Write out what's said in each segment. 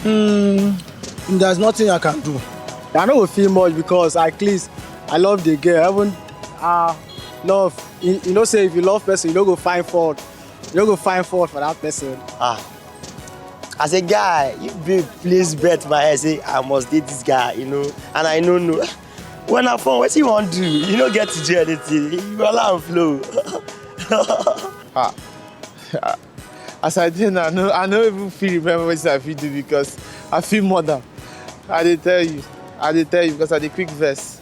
There's nothing I can do. I no go feel much because at least I love the girl. Even love. You know, say if you love person, you don't go find fault. You don't go find fault for that person. As a guy, you be please bet my head say I must date this guy, you know, and I know. When I phone, what you want to do? You don't get to do anything. You allow flow. As I did, I don't even feel remember what I feel do because I feel more than. I did tell you because I did quick verse.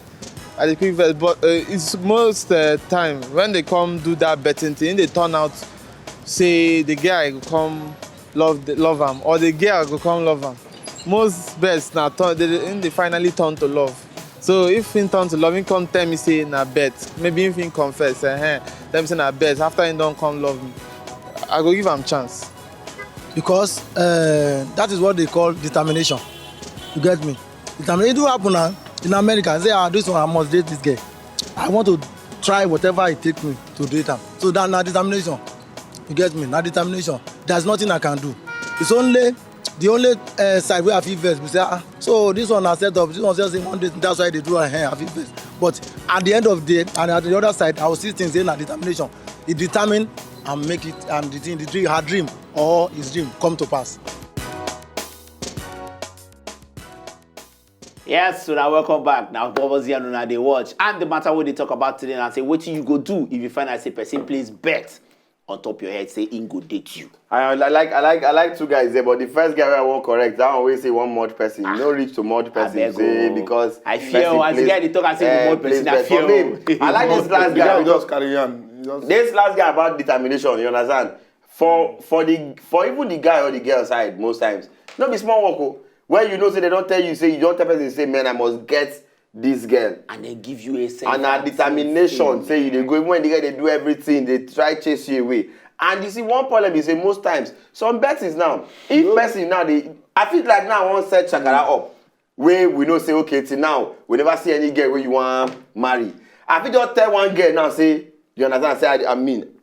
But it's most time when they come do that betting thing, they turn out say the guy go come love him or the girl go come love him. Most bets now they finally turn to love. So if he turn to love, he come tell me say na bet. Maybe if he confess, them say na bet. After he don't come love me, I go give him chance. Because that is what they call determination. You get me? Determination. It do happen now in America. Say, this one I must date this girl. I want to try whatever it takes me to date her. So that na determination. You get me? Na determination. There's nothing I can do. It's only the only side where I feel vex. We say, so this one I set up. This one just say one day. That's why they do her hair. I feel vex. But at the end of the day, and at the other side, I will see things in na determination. It determine and make it and the dream, her dream or his dream come to pass. Yes, so now welcome back. Now, Bubbles here, now they watch. And the matter what they talk about today, and I say, what you go do if you find I say person, please bet on top of your head, say in go date you. I like two guys there, but the first guy I won't correct. I always say one mod person. You don't reach to mod person say because I fear as the guy they talk and say mod person. I fear. For me, I like this last guy. Just carry on. This last guy about determination. You understand? For even the guy or the girl side, most times, not be small work. When you know say they don't tell you, say you don't tell person say, man, I must get this girl. And they give you a sense. And a determination, say you they go even when the guy they do everything, they try chase you away. And you see one problem is say most times some bets is now if person now I feel like now I want set Shakara up where we know say okay till now we never see any girl where you want marry. I feel just tell one girl now say you understand say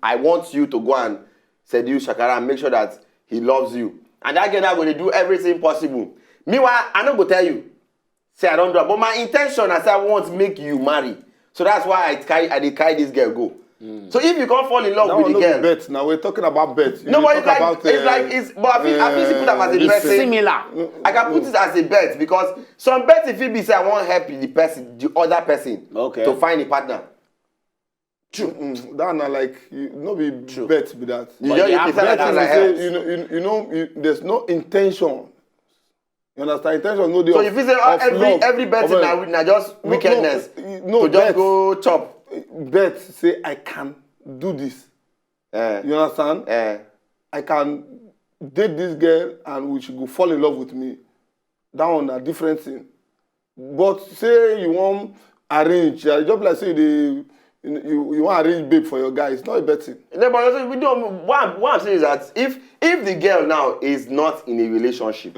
I want you to go and seduce Shakara and make sure that he loves you. And that girl now going to do everything possible. Meanwhile, I not go tell you. Say I don't do it. But my intention is I want to make you marry. So that's why I carry this girl go. So if you can't fall in love with the girl. Bet. Now we're talking about bet. No, but but I feel put them as a bet. Similar. I can put it as a bet because some bet if it be say I want help the other person to find a partner. True. That not like no be True. bet be that. You know, there's no intention. You understand? Intention no. So if you say every bet na just wickedness, no, to just go chop. Bet say I can do this. You understand? I can date this girl and she go fall in love with me. That one a different thing. But say you want arrange, just like say you want arrange babe for your guy. It's not a betting. No, but we don't. What I'm saying is that if the girl now is not in a relationship,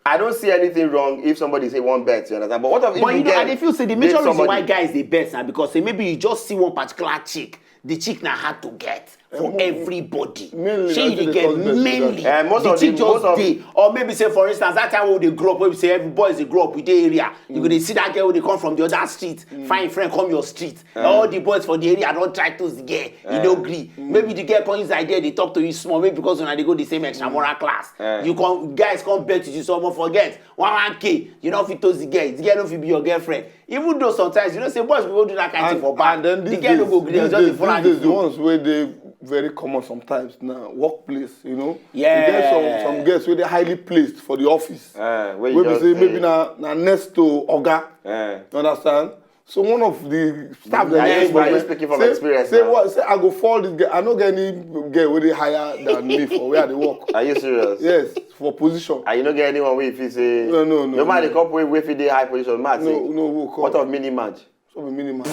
I don't see anything wrong if somebody say one bet, you understand? But what if you know, and if you say the major reason why guys they bet now because say maybe you just see one particular chick, the chick now hard to get for everybody. Mainly, she you get mainly most the chick just dey. Or maybe say for instance that time when they grow up, when we say every boys they grow up with the area, you go they see that girl when they come from the other street, find friend come your street. All the boys for the area don't try to the girl, you don't agree. Maybe the girl comes inside there, they talk to you small, maybe because when they go the same extramural class. You come guys come bet you, someone forget 1K, you know if you told the girl don't fit be your girlfriend. Even though sometimes you know say boys we go do that kind of thing for back. The girl don't go agree, just follow the ones where they very common sometimes now workplace, you know. Yeah. You get some girls where they highly placed for the office. Where we say maybe na next to Oga. You understand? So one of the staff that speaking from experience. Say I go fall this girl. I don't get any girl where they higher than me for where they work. Are you serious? Yes, for position. Are you not get anyone where if you say no. No matter the couple where if they high position, match. No. What of mini match? So be mini match.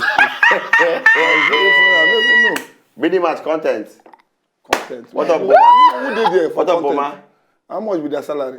Mini match content. What up, Boma? Who did there? What up, Boma? How much be their salary?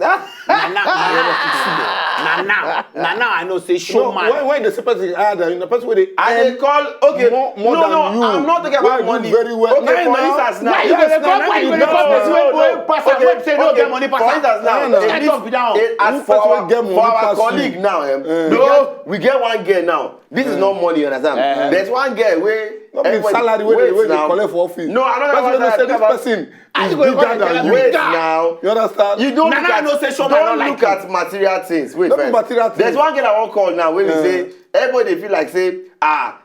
now I know say show man. When the person higher the person where they And they call okay. more no, than no, you. I'm not talking Where about you do money. very well. Okay, Now, for instance now. Why you gonna come? Why you gonna come? Person wey pass am wey say no get money pass For am. instance now, No, no. Stand up be down. as Who for person our, wey get money for our pass you? colleague now, No. we get one girl now. This is not money, you understand? There's one girl where Not be salary wey they collect for office. No, I'm not Person wey about say that. this person I is go call bigger the than girl you. Wait God. now. You understand? You don't Nah, look nah, at, no say Showman don't don't like look you. at material things. Wait Not be first. material There's things. one girl I want call now where we say everybody they feel like say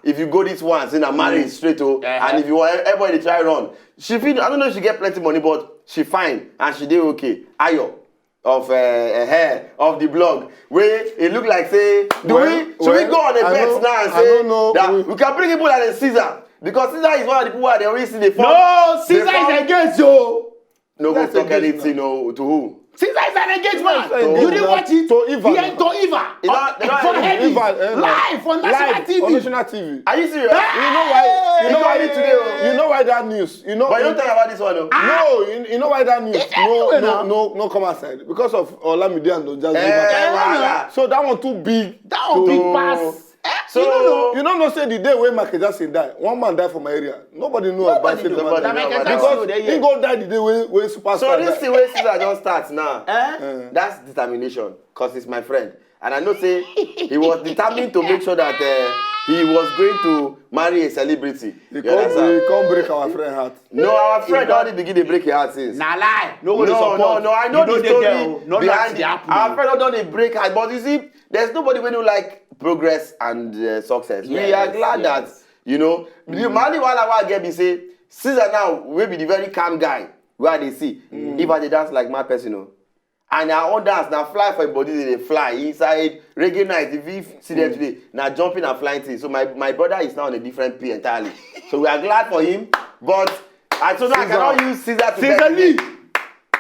if you go this one, say na marry straight and if you want everybody they try run. She feel I don't know if she get plenty money but she fine and she dey okay. Ayo of hair of the blog where it look like say should we go on a bet now and say that we can bring people like the Caesar because Caesar is one of the people that they already see the form. No, Caesar is engaged, yo. No go That's talk engaged anything no to who. Caesar is an engaged man. engaged You didn't man. watch it? To Eva. He ain't to Eva. They don't For have Eddie. Eva, Live on national Live TV. on national TV. Are you serious? You know why? You know why Hey! today? You know why that news? You know. But you don't talk about this one, no? No, you know why that news? It's everywhere now. No, come outside because of Olamide and Don Jazzy. Wahala. So that one too big. That one big pass. So You don't know say the day when Michael Jackson died, one man died from my area. Nobody knew about it. Nobody know about that Because one. he go die the day when superstar. So this died. thing where Caesar just starts now. That's determination, cause he's my friend, and I know say he was determined to make sure that he was going to marry a celebrity. He You understand? can't break our friend heart. No, our friend already begin to break your heart since. Na lie. No go dey No, support. no, I know You the dey story there, no behind nothing it. happen. Our friend don't dey break heart, but you see, there's nobody wey don't like progress and success. We are glad that the money wahala wey I get be say Caesar now wey be the very calm guy wey I dey see. If I dey dance like mad person and our own dance na fly for your body dey fly inside reggae night if you see them today na jumping and flying thing. So my brother is now on a different pay entirely. So we are glad for him, but I told him I cannot use Caesar to Caesar bet Lee. again.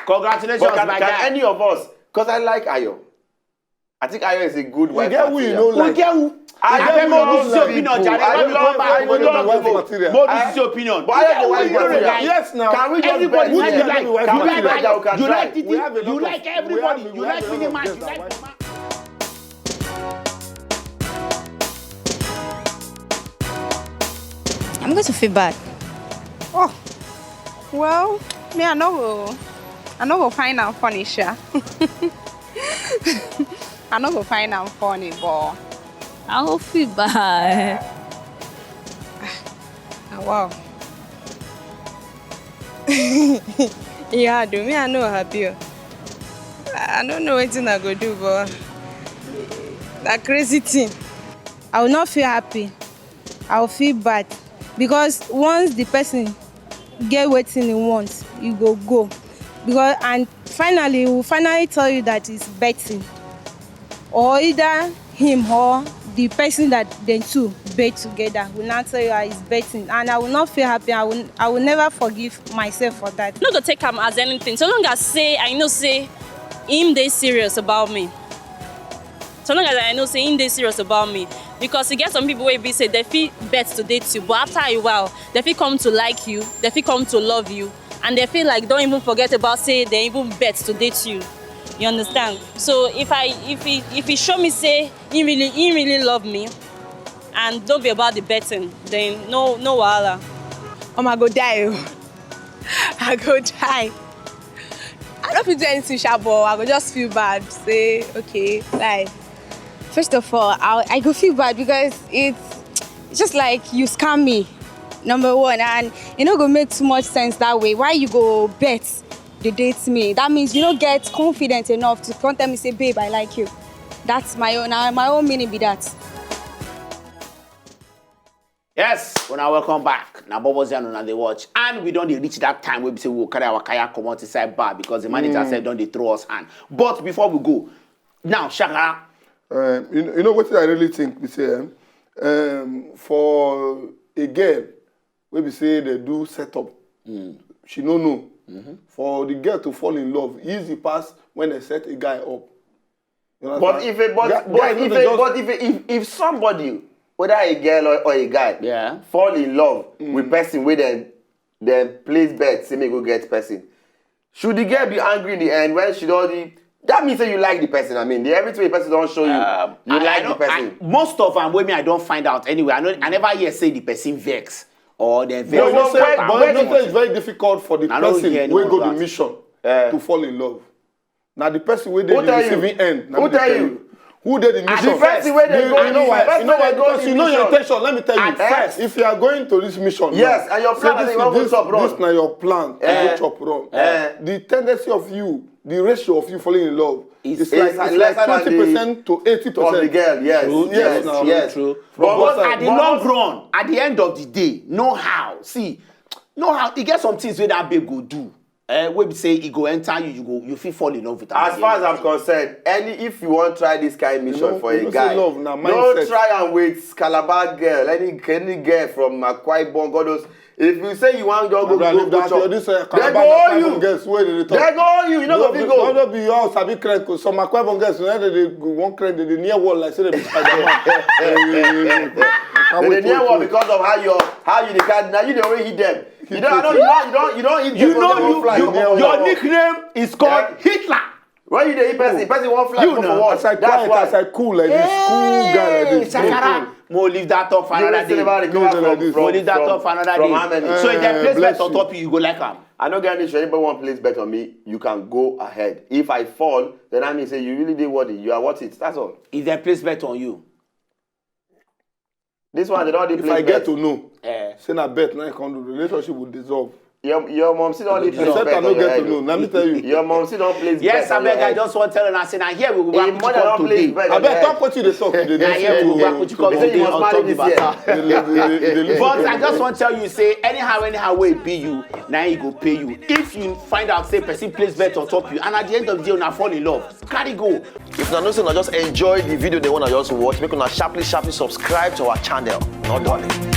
Congratulations, But my can guy. any of us? Because I like Ayo. I think Ayo is a good wife get who you know material. like. Get who? I I get get more who this is love your opinion, people. Jare. I When we love come back, we everybody go love talk people. about Material. more this is your opinion. But I like the You wife know the material. guy. Yes, now. Can we just Everybody, bet you together? like, Can we you bet like, that we can you try? like Titi, We have a lot you of- like we everybody, have- you we like have a lot of Miniman, guests you that like watch. Mama. I'm going to feel bad. Oh, well, me I know go find am funny, sha. I know go find am funny, but I will feel bad. wow. Yeah, do me I know happy. I don't know wetin I go do, but that crazy thing. I will not feel happy. I will feel bad. Because once the person get wetin he wants, you go. Because and finally he will finally tell you that it's betting. Or either him or the person that they two bet together will not tell you that it's betting. And I will not feel happy. I will never forgive myself for that. No go take am as anything so long as say I know say him dey serious about me, so long as I know say him dey serious about me, because e get some people wey be say they fit bet to date you but after a while they fit come to like you, they fit come to love you, and they feel like don't even forget about say they even bet to date you. You understand? So if he show me say he really love me and don't be about the betting, then no wahala. I go die. I go die. I don't feel do anything, sha, but I go just feel bad. Say, okay, like, First of all, I go feel bad because it's just like you scam me, number one, and it no go make too much sense that way. Why you go bet the date me? That means you don't get confident enough to come tell me say, babe, I like you. That's my own meaning be that. Yes, when I welcome back. Now Bobo Ziano and they watch. And we don't dey reach that time where we say we'll carry our kayak come out inside bar because the manager said don't they throw us hand. But before we go, now Shakara. You know what I really think we say for a girl wey be say they do setup, she no know. For the girl to fall in love, easy pass when they set a guy up. You know But if somebody, whether a girl or a guy, fall in love with person where then place bet, say me go get person, should the girl be angry in the end when she already That means that you like the person. I mean, everything the person don't show you, you like the person. Most of them, when I don't find out anyway. I never hear say the person vex or they vex. But it's very difficult for the person who go the mission to fall in love. Now the person who did the receiving end. Who tell you? Who did the mission? The person where they go. You know why? Because you know your intention. Let me tell you. First, if you are going to this mission, yes, and your plan is going to chop wrong. This now your plan to chop wrong. The tendency of you, the ratio of you falling in love, it's like 20% to 80% of the girl. Yes, true. Yes. True. But at the long run, at the end of the day, know how. You get some things where that babe go do. When we say he go enter you feel fall in love with her. As far as I'm concerned, if you want to try this kind of mission for a guy, don't try and wait Calabar girl, any girl from Akwa Ibom, God knows. If you say you want to go chop, they go on you. They go on you. You know what we go. Don't be all sabi crank. Some Akwa Ibom girls, they won't crank. They near wall like say they be Spider-Man. They near wall because of how you the card. Now you the way hit them. You don't hit them. Your nickname is called Hitler. When you the hit person won't fly for what? That's why. As I cool like this, cool guy like this. Shakara. Mo leave that up for another day. Mo leave that up for another day. So if they place bet on top you go like am. I don't guarantee if anybody want place bet on me, you can go ahead. If I fall, then that means say you really did what you are worth it. That's all. If they place bet on you. This one they don't need if place I bet. get to know, say na bet now I can do the relationship will dissolve. Your mom still don't need place Except bet I on don't your get head. to know. Let me tell you. Your mom still don't place Yes, bet on your I head. just want to tell her, I say, now here we go Hey, back mother don't place bet I on your bet head. talk what you dey talk. Now here we go back to come They say you must on marry top the this matter. But I just want to tell you, say, anyhow way it be you, now he go pay you. If you find out, say, person place bet on top you, and at the end of the day, you fall in love, carry go. If you know, say, just enjoy the video they want to just watch, make una sharply subscribe to our channel. Not darling.